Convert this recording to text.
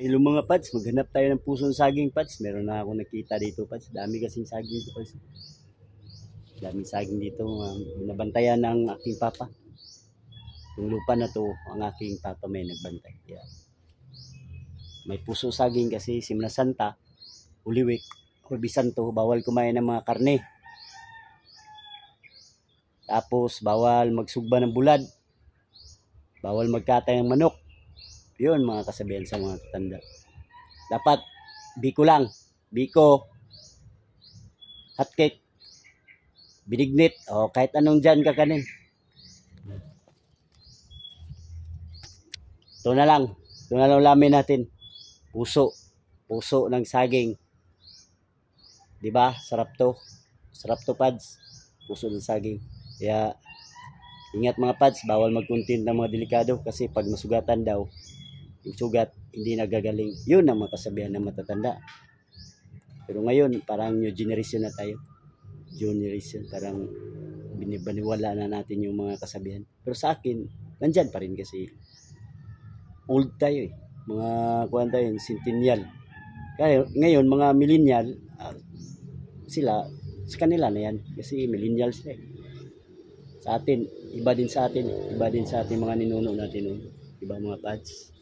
Hello mga pads, maghanap tayo ng pusong saging pads. Meron na ako nakita dito pads. Dami kasing saging dito pads. Daming saging dito. Binabantayan ng aking papa. Yung lupa na to, ang aking papa may nagbantay. Yeah. May pusong saging kasi Simna Santa, Holy Week, Holy Santo, bawal kumain ng mga karne. Tapos bawal magsugba ng bulad. Bawal magkatay ng manok. Yun mga kasabihan sa mga tatanda. Dapat biko lang. Biko, hotcake, binignit, o kahit anong dyan kakanin. Ito na lang. Ito na lang ulamin natin. Puso. Puso ng saging. Diba? Sarap to. Sarap to pads. Puso ng saging. Kaya ingat mga pads. Bawal mag-content ng mga delikado. Kasi pag masugatan daw, yung sugat hindi nagagaling. Yun ang mga kasabihan ng matatanda. Pero ngayon parang new generation na tayo. Generation, parang binibaniwala na natin yung mga kasabihan. Pero sa akin, nandyan pa rin kasi old tayo eh. Mga kuwan tayo, centennial. Kaya ngayon mga millennial, sila, sa kanila na yan. Kasi millennial sila eh. Sa atin, iba din sa atin. Iba din sa atin mga ninuno natin. Iba mga pads.